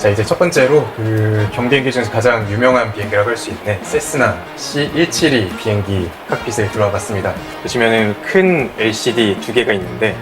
자, 이제 첫 번째로 그 경비행기 중에서 가장 유명한 비행기라고 할 수 있는 세스나 C172 비행기 칵핏에 들어와 봤습니다. 보시면은 큰 LCD 두 개가 있는데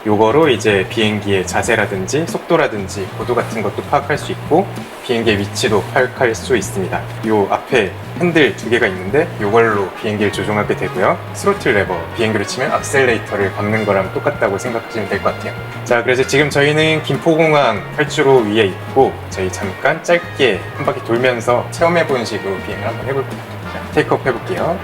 요거로 이제 비행기의 자세라든지 속도라든지 고도 같은 것도 파악할 수 있고 비행기의 위치도 파악할 수 있습니다. 요 앞에 핸들 두 개가 있는데 요걸로 비행기를 조종하게 되고요. 스로틀 레버, 비행기로 치면 악셀레이터를 밟는 거랑 똑같다고 생각하시면 될 것 같아요. 자, 그래서 지금 저희는 김포공항 활주로 위에 있고 저희 잠깐 짧게 한 바퀴 돌면서 체험해보는 식으로 비행을 한번 해볼게요. 자, 테이크업 해볼게요.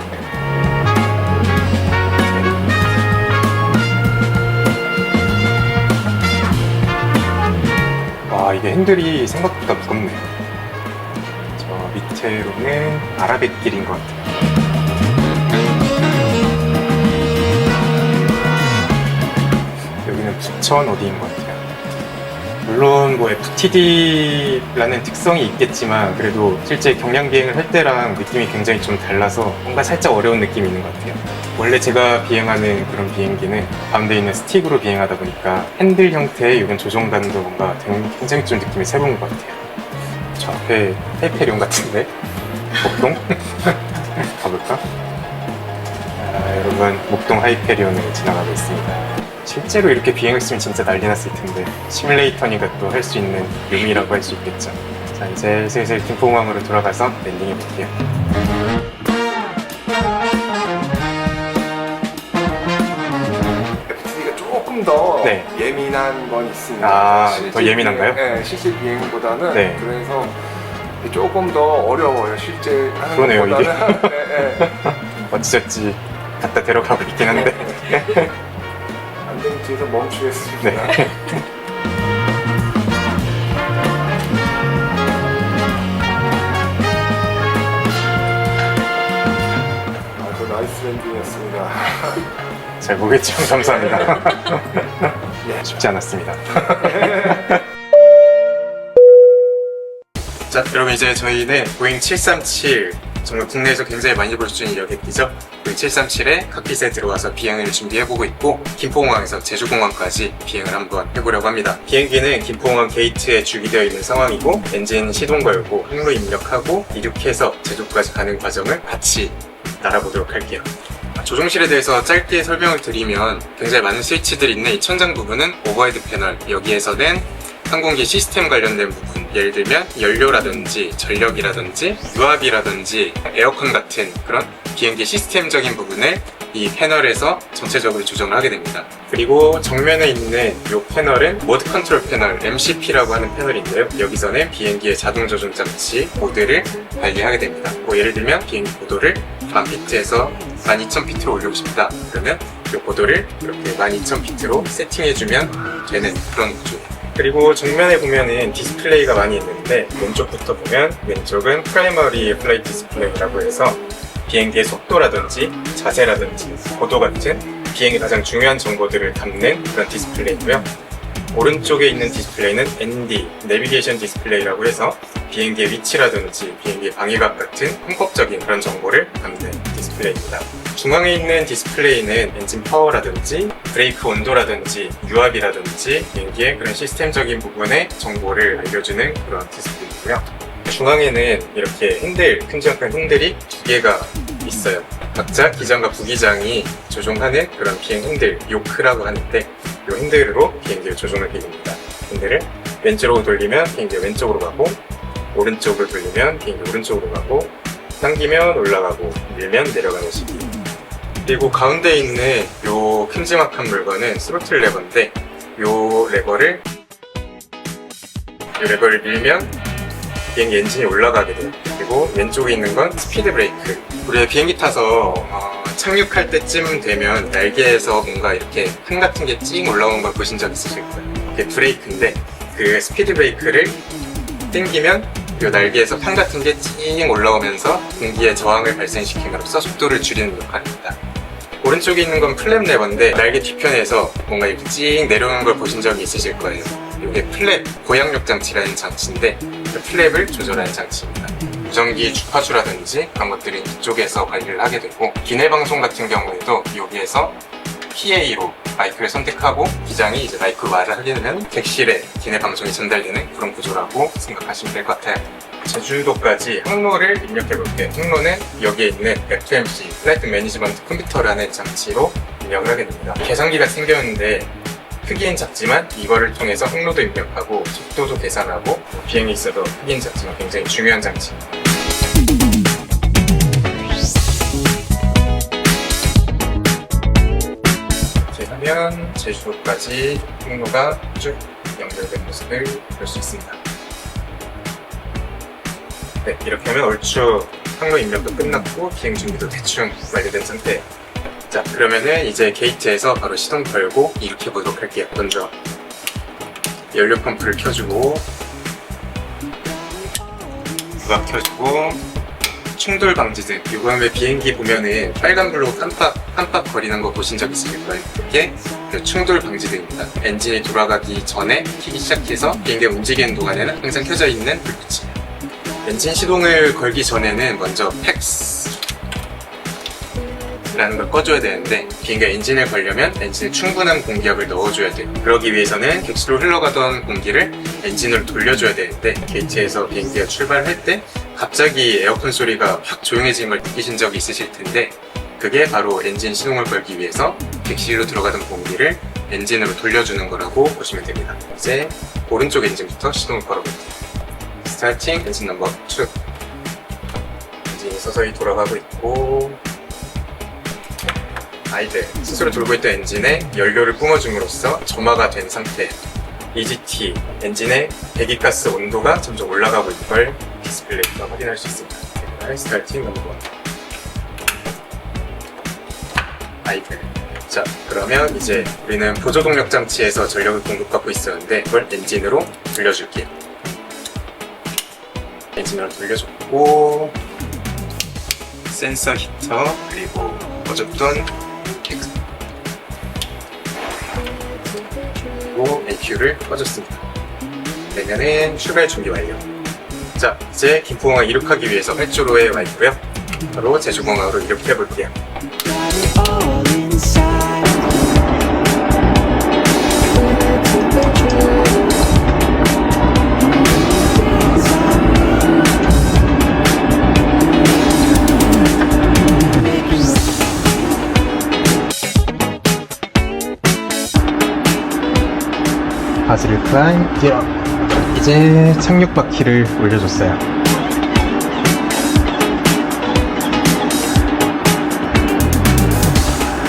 와, 이게 핸들이 생각보다 무겁네요. 저 밑으로는 아라뱃길인 것 같아요. 여기는 부천 어디인 것 같아요. 물론 뭐 FTD라는 특성이 있겠지만 그래도 실제 경량 비행을 할 때랑 느낌이 굉장히 좀 달라서 뭔가 살짝 어려운 느낌이 있는 것 같아요. 원래 제가 비행하는 그런 비행기는 가운데 있는 스틱으로 비행하다 보니까 핸들 형태의 이런 조종감도 뭔가 굉장히 좀 느낌이 새로운 것 같아요. 저 앞에 하이페리온 같은데? 목동? 가볼까? 여러분, 목동 하이페리온을 지나가고 있습니다. 실제로 이렇게 비행했으면 진짜 난리 났을 텐데 시뮬레이터니까 또 할 수 있는 묘미라고 할 수 있겠죠. 자, 이제 슬슬 김포공항으로 돌아가서 랜딩해 볼게요. FTD가 조금 더 네. 예민한 건 있습니다. 아, 실제 더 예민한가요? 네, 실제 비행보다는. 네. 그래서 조금 더 어려워요. 실제 하는 그러네요, 것보다는. 네. 어찌저찌 갖다 데려가고 있긴 한데. 안 되면 뒤에서 멈추겠습니다. 네. 아주 나이스 랜딩이었습니다. 잘 보겠지만 감사합니다. 쉽지 않았습니다. 자, 여러분, 이제 저희는 보잉 737, 정말 국내에서 굉장히 많이 볼 수 있는 여객기죠. 보잉 737에 칵핏에 들어와서 비행을 준비해보고 있고 김포공항에서 제주공항까지 비행을 한번 해보려고 합니다. 비행기는 김포공항 게이트에 주기되어 있는 상황이고 엔진 시동 걸고 항로 입력하고 이륙해서 제주까지 가는 과정을 같이 날아보도록 할게요. 조종실에 대해서 짧게 설명을 드리면 굉장히 많은 스위치들이 있는 이 천장 부분은 오버헤드 패널, 여기에서는 항공기 시스템 관련된 부분, 예를 들면 연료라든지 전력이라든지 유압이라든지 에어컨 같은 그런 비행기 시스템적인 부분을 이 패널에서 전체적으로 조정을 하게 됩니다. 그리고 정면에 있는 이 패널은 모드 컨트롤 패널, MCP라고 하는 패널인데요. 여기서는 비행기의 자동 조종 장치 모드를 관리하게 됩니다. 뭐 예를 들면 비행기 고도를 1000피트에서 12000피트로 올리고 싶다. 그러면 이 고도를 이렇게 12000피트로 세팅해주면 되는 그런 구조예요. 그리고 정면에 보면은 디스플레이가 많이 있는데 왼쪽부터 보면 왼쪽은 프라이머리 플라이트 디스플레이라고 해서 비행기의 속도라든지 자세라든지 고도 같은 비행의 가장 중요한 정보들을 담는 그런 디스플레이고요. 오른쪽에 있는 디스플레이는 ND, 내비게이션 디스플레이라고 해서 비행기의 위치라든지 비행기의 방위각 같은 헌법적인 그런 정보를 담는 디스플레이입니다. 중앙에 있는 디스플레이는 엔진 파워라든지 브레이크 온도라든지 유압이라든지 비행기의 그런 시스템적인 부분의 정보를 알려주는 그런 디스플레이고요. 중앙에는 이렇게 핸들, 큼지막한 핸들이 두 개가 있어요. 각자 기장과 부기장이 조종하는 그런 비행 핸들, 요크라고 하는데 이 핸들로 비행기를 조종하게 됩니다. 핸들을 왼쪽으로 돌리면 비행기가 왼쪽으로 가고 오른쪽으로 돌리면 비행기 오른쪽으로 가고 당기면 올라가고 밀면 내려가는 식이에요. 그리고 가운데 있는 요 큼지막한 물건은 스로틀 레버인데 요 레버를 밀면 비행기 엔진이 올라가게 돼요. 그리고 왼쪽에 있는 건 스피드 브레이크. 우리가 비행기 타서 착륙할 때쯤 되면 날개에서 뭔가 이렇게 판 같은 게 찡 올라오는 걸 보신 적 있으실 거예요. 그게 브레이크인데 그 스피드 브레이크를 당기면 이 날개에서 판 같은 게 찡 올라오면서 공기의 저항을 발생시킴으로써 속도를 줄이는 역할입니다. 오른쪽에 있는 건 플랩 레버인데 날개 뒤편에서 뭔가 이렇게 찡 내려오는 걸 보신 적이 있으실 거예요. 이게 플랩, 고양력 장치라는 장치인데 그 플랩을 조절하는 장치입니다. 무전기 주파수라든지 그런 것들은 이쪽에서 관리를 하게 되고 기내 방송 같은 경우에도 여기에서 PA로 마이크를 선택하고 기장이 이제 마이크 말을 하려면 객실에 기내 방송이 전달되는 그런 구조라고 생각하시면 될 것 같아요. 제주도까지 항로를 입력해볼게요. 항로는 여기에 있는 FMC, 플라이트 매니지먼트 컴퓨터라는 장치로 입력을 하게 됩니다. 계산기가 생겼는데 크기는 작지만 이거를 통해서 항로도 입력하고 속도도 계산하고 비행에 있어도 크기는 작지만 굉장히 중요한 장치입니다. 이렇게 하면 제주도까지 항로가 쭉 연결된 모습을 볼 수 있습니다. 네, 이렇게 하면 얼추 항로 입력도 끝났고 비행 준비도 대충 완료된 상태예요. 자, 그러면은 이제 게이트에서 바로 시동 걸고 이륙해 보도록 할게요. 먼저 연료 펌프를 켜주고 부각 켜주고 충돌 방지등. 요즘에 비행기 보면은 빨간불로 깜빡 거리는 거 보신 적 있으실 거예요. 이게 그 충돌 방지등입니다. 엔진이 돌아가기 전에 켜기 시작해서 비행기가 움직이는 동안에는 항상 켜져 있는 불빛이에요. 엔진 시동을 걸기 전에는 먼저 팩스라는 걸 꺼줘야 되는데 비행기가 엔진을 걸려면 엔진에 충분한 공기압을 넣어줘야 돼요. 그러기 위해서는 객실로 흘러가던 공기를 엔진으로 돌려줘야 되는데 게이트에서 비행기가 출발할 때 갑자기 에어컨 소리가 확 조용해진 걸 느끼신 적이 있으실 텐데 그게 바로 엔진 시동을 걸기 위해서 객실로 들어가던 공기를 엔진으로 돌려주는 거라고 보시면 됩니다. 이제 오른쪽 엔진부터 시동을 걸어볼게요. 스타팅 엔진 넘버 2. 엔진이 서서히 돌아가고 있고 아이들 스스로 돌고 있던 엔진에 연료를 뿜어줌으로써 점화가 된 상태. EGT 엔진의 배기가스 온도가 점점 올라가고 있는 걸 디스플레이에서 확인할 수 있습니다. 스타팅 넘버 1. 아이들. 자, 그러면 이제 우리는 보조동력 장치에서 전력을 공급받고 있었는데 그걸 엔진으로 돌려줄게요. 엔진으로 돌려줬고 센서 히터 그리고 꺼졌던 그리고 AQ를 꺼줬습니다. 그러면은 출발 준비 완료. 자, 이제 김포공항 이륙하기 위해서 활주로에 와 있고요. 바로 제주공항으로 이륙해 볼게요. 바지를 클라임 기어. 이제 착륙 바퀴를 올려줬어요.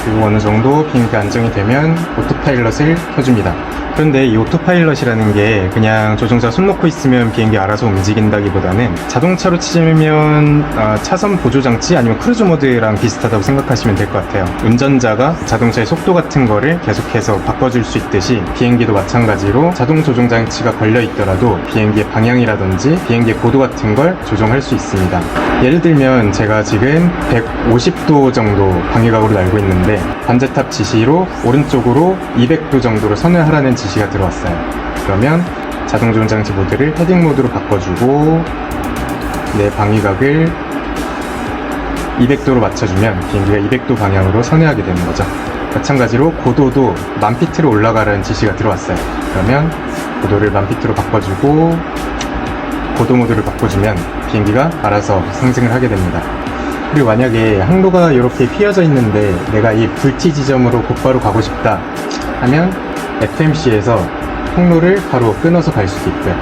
그리고 어느 정도 비행기가 안정이 되면 오토파일럿을 켜줍니다. 그런데 이 오토파일럿이라는 게 그냥 조종사 손 놓고 있으면 비행기 알아서 움직인다기보다는 자동차로 치자면 차선 보조 장치 아니면 크루즈 모드랑 비슷하다고 생각하시면 될 것 같아요. 운전자가 자동차의 속도 같은 거를 계속해서 바꿔줄 수 있듯이 비행기도 마찬가지로 자동 조종 장치가 걸려 있더라도 비행기의 방향이라든지 비행기의 고도 같은 걸 조정할 수 있습니다. 예를 들면 제가 지금 150도 정도 방위각으로 날고 있는데 관제탑 지시로 오른쪽으로 200도 정도로 선회하라는 지시가 들어왔어요. 그러면 자동 조종 장치 모드를 헤딩 모드로 바꿔주고 내 방위각을 200도로 맞춰주면 비행기가 200도 방향으로 선회하게 되는 거죠. 마찬가지로 고도도 1000피트로 올라가라는 지시가 들어왔어요. 그러면 고도를 1000피트로 바꿔주고 고도 모드를 바꿔주면 비행기가 알아서 상승을 하게 됩니다. 그리고 만약에 항로가 이렇게 휘어져 있는데 내가 이 불티 지점으로 곧바로 가고 싶다 하면 FMC에서 항로를 바로 끊어서 갈 수도 있고요.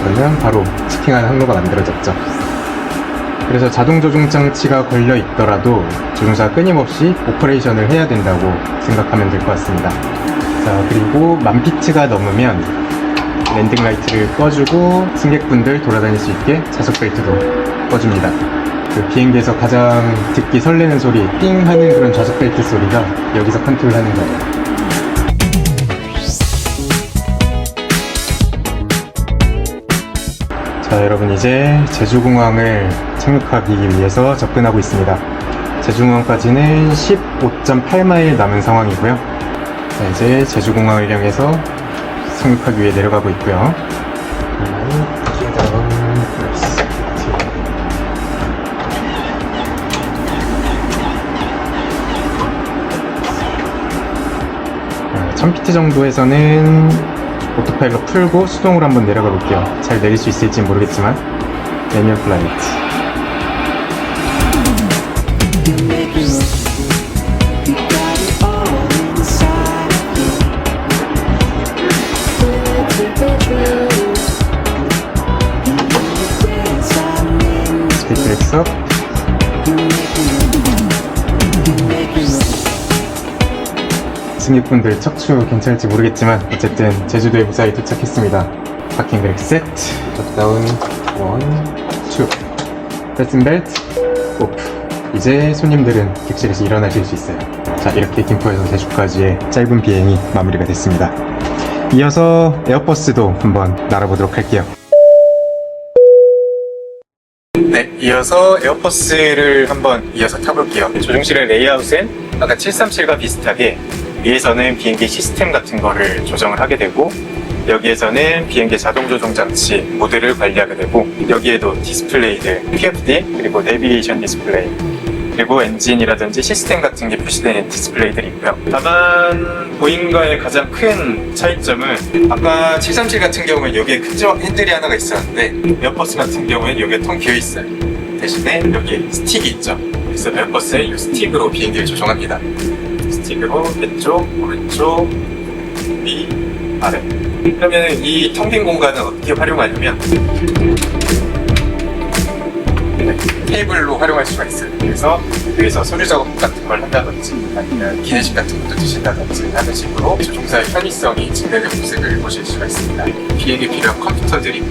그러면 바로 치팅한 항로가 만들어졌죠. 그래서 자동 조종 장치가 걸려 있더라도 조종사가 끊임없이 오퍼레이션을 해야 된다고 생각하면 될 것 같습니다. 자, 그리고 1000피트가 넘으면 랜딩 라이트를 꺼주고 승객분들 돌아다닐 수 있게 좌석 벨트도 꺼줍니다. 그 비행기에서 가장 듣기 설레는 소리, 띵 하는 그런 좌석 벨트 소리가 여기서 컨트롤하는 거예요. 자, 여러분 이제 제주공항을 착륙하기 위해서 접근하고 있습니다. 제주공항까지는 15.8마일 남은 상황이고요. 자, 이제 제주공항을 향해서 착륙하기 위해 내려가고 있고요. 1000ft 정도에서는 오토파일럿 풀고 수동으로 한번 내려가 볼게요. 잘 내릴 수 있을지 모르겠지만 매뉴얼 플라이트. 스피드 브레이크 업. 승객분들 척추 괜찮을지 모르겠지만 어쨌든 제주도에 무사히 도착했습니다. 파킹 브레이크 세트, 셧다운 1, 2, 패슨벨트 오프. 이제 손님들은 객실에서 일어나실 수 있어요. 자, 이렇게 김포에서 제주까지의 짧은 비행이 마무리가 됐습니다. 이어서 에어버스도 한번 날아보도록 할게요. 네, 이어서 에어버스를 한번 이어서 타볼게요. 조종실의 레이아웃은 아까 737과 비슷하게 위에서는 비행기 시스템 같은 거를 조정을 하게 되고, 여기에서는 비행기 자동 조종 장치 모드를 관리하게 되고, 여기에도 디스플레이들, PFD, 그리고 내비게이션 디스플레이, 그리고 엔진이라든지 시스템 같은 게 표시되는 디스플레이들이 있고요. 다만 보잉과의 가장 큰 차이점은 아까 737 같은 경우는 여기에 큰 핸들이 하나가 있었는데 에어버스 같은 경우는 여기가 텅 비어 있어요. 대신에 여기 스틱이 있죠. 그래서 에어버스는 이 스틱으로 비행기를 조종합니다. 스틱으로 왼쪽, 오른쪽, 위, 아래. 그러면 이 텅 빈 공간을 어떻게 활용하냐면 테이블로 활용할 수가 있어요. 그래서 여기서 서류 작업 같은 걸 한다든지 아니면 기내식 같은 것도 드신다든지 하는 식으로 조종사의 편의성이 증대된 모습을 보실 수가 있습니다. 비행에 필요한 컴퓨터들이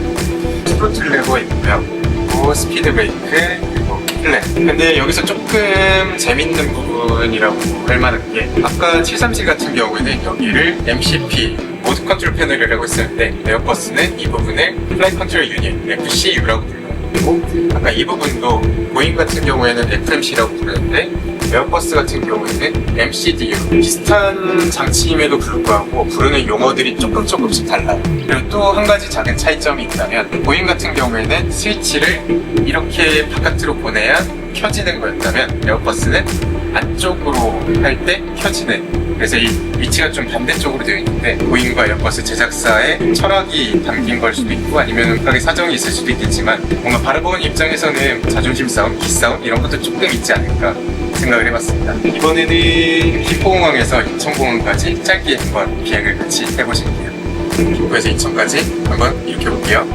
스로틀 레버 있고요. 그리고 스피드 브레이크, 그리고 플랜. 근데 여기서 조금 재밌는 부분이라고 할 만한 게 아까 737 같은 경우에는 여기를 MCP 모드 컨트롤 패널이라고 했었는데 에어버스는 이 부분을 플라이 컨트롤 유닛 FCU라고 불러요. 그리고 아까 이 부분도 보잉 같은 경우에는 FMC라고 부르는데 에어버스 같은 경우에는 MCDU. 비슷한 장치임에도 불구하고 부르는 용어들이 조금씩 달라요. 그리고 또 한 가지 작은 차이점이 있다면 보잉 같은 경우에는 스위치를 이렇게 바깥으로 보내야 켜지는 거였다면 에어버스는 안쪽으로 할 때 켜지는, 그래서 이 위치가 좀 반대쪽으로 되어 있는데 보잉과 에어버스 제작사의 철학이 담긴 걸 수도 있고 아니면 음악의 사정이 있을 수도 있겠지만 뭔가 바라보는 입장에서는 자존심 싸움, 기싸움 이런 것도 조금 있지 않을까 생각을 해봤습니다. 이번에는 김포공항에서 인천공항까지 짧게 한번 비행을 같이 해보실게요. 김포에서 인천까지 한번 일으켜볼게요.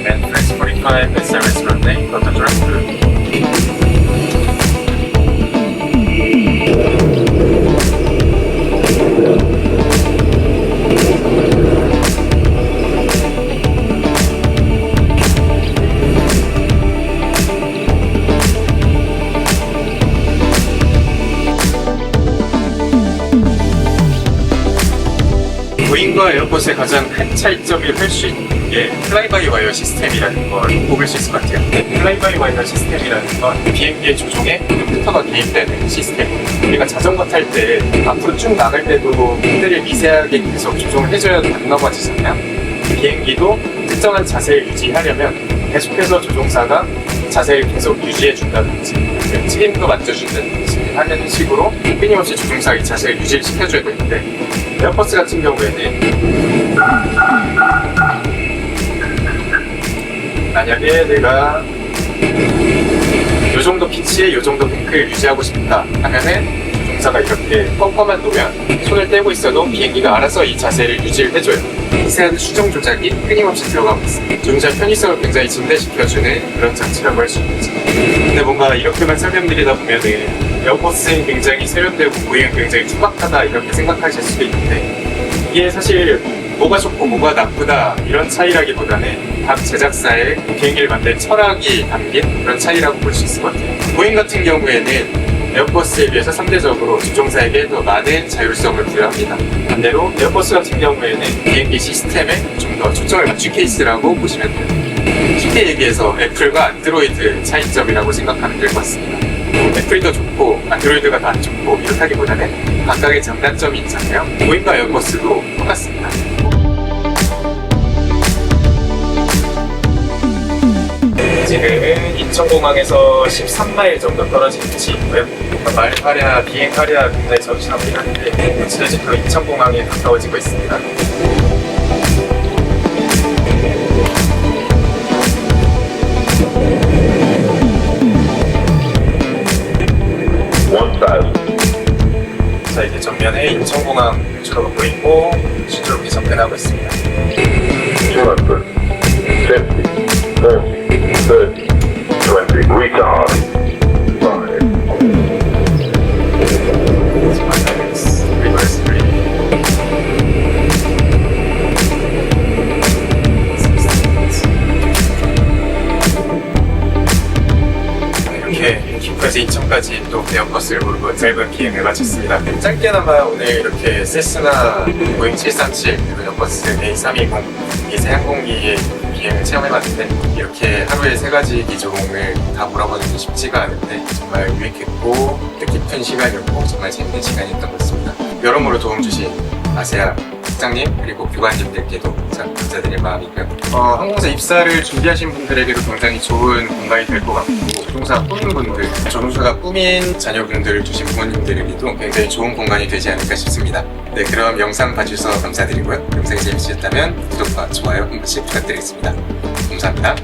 And French 45 service runway for the direct route. 보잉과 에어버스의 가장 큰 차이점을 할 수 있는 게 플라이바이와이어 시스템이라는 걸 꼽을 수 있을 것 같아요. 플라이바이와이어 시스템이라는 건 비행기의 조종에 컴퓨터가 개입되는 시스템. 우리가 자전거 탈 때 앞으로 쭉 나갈 때도 핸들을 미세하게 계속 조종을 해줘야 안 넘어지잖아요. 비행기도 특정한 자세를 유지하려면 계속해서 조종사가 자세를 계속 유지해준다든지 책임도 만져준다든지 하는 식으로 끊임없이 조종사의 자세를 유지를 시켜줘야 되는데 에어버스 같은 경우에는 만약에 내가 요 정도 피치에 요 정도 뱅크를 유지하고 싶다 하면은 조종사가 이렇게 펌퍼만 놓으면 손을 떼고 있어도 비행기가 알아서 이 자세를 유지를 해줘요. 미세한 수정 조작이 끊임없이 들어가고 있습니다. 조종사 편의성을 굉장히 증대시켜주는 그런 장치라고 할 수 있겠죠. 근데 뭔가 이렇게만 설명드리다 보면은 에어버스는 굉장히 세련되고 보잉은 굉장히 투박하다 이렇게 생각하실 수도 있는데 이게 사실 뭐가 좋고 뭐가 나쁘다 이런 차이라기보다는 각 제작사의 비행기를 만든 철학이 담긴 그런 차이라고 볼 수 있을 것 같아요. 보잉 같은 경우에는 에어버스에 비해서 상대적으로 조종사에게 더 많은 자율성을 부여합니다. 반대로 에어버스 같은 경우에는 비행기 시스템에 좀 더 초점을 맞춘 케이스라고 보시면 돼요. 쉽게 얘기해서 애플과 안드로이드 차이점이라고 생각하면 될 것 같습니다. 애플도 좋고 안드로이드가 더 안 좋고 이렇다기보다는 각각의 장단점이 있잖아요. 보잉과 에어버스도 똑같습니다. 위치는 인천공항에서 13마일 정도 떨어진 위치이고요. 말하랴 비행하랴 굉장히 정신없긴 한데 지도직으로 인천공항에 가까워지고 있습니다. 자, 이제 전면에 인천공항 주로가 보이고 수주롭게 접근하고 있습니다. 200, 50, 30, 20, retard. 5, Reverse 3. 이렇게 김까지 인천까지 또 에어버스를 몰고 짧은 비행을 마쳤습니다. 짧게나마 오늘 이렇게 세스나 보잉 737 그리고 에어버스 A320 이 세 항공기의 비행을 체험해봤는데 이렇게 하루에 3가지 기종을 다 몰아보는 게 쉽지가 않은데 정말 유익했고 뜻깊은 시간이었고 정말 재밌는 시간이었던 것 같습니다. 여러모로 도움 주신 아세아 국장님 그리고 교관님들께도 참 감사드릴 마음이고요. 항공사 입사를 준비하신 분들에게도 굉장히 좋은 공간이 될 것 같고 조종사 꾸민 분들, 조종사가 꾸민 자녀분들을 두신 부모님들에게도 굉장히 좋은 공간이 되지 않을까 싶습니다. 네, 그럼 영상 봐주셔서 감사드리고요. 영상이 재밌으셨다면 구독과 좋아요 한 번씩 부탁드리겠습니다. 감사합니다.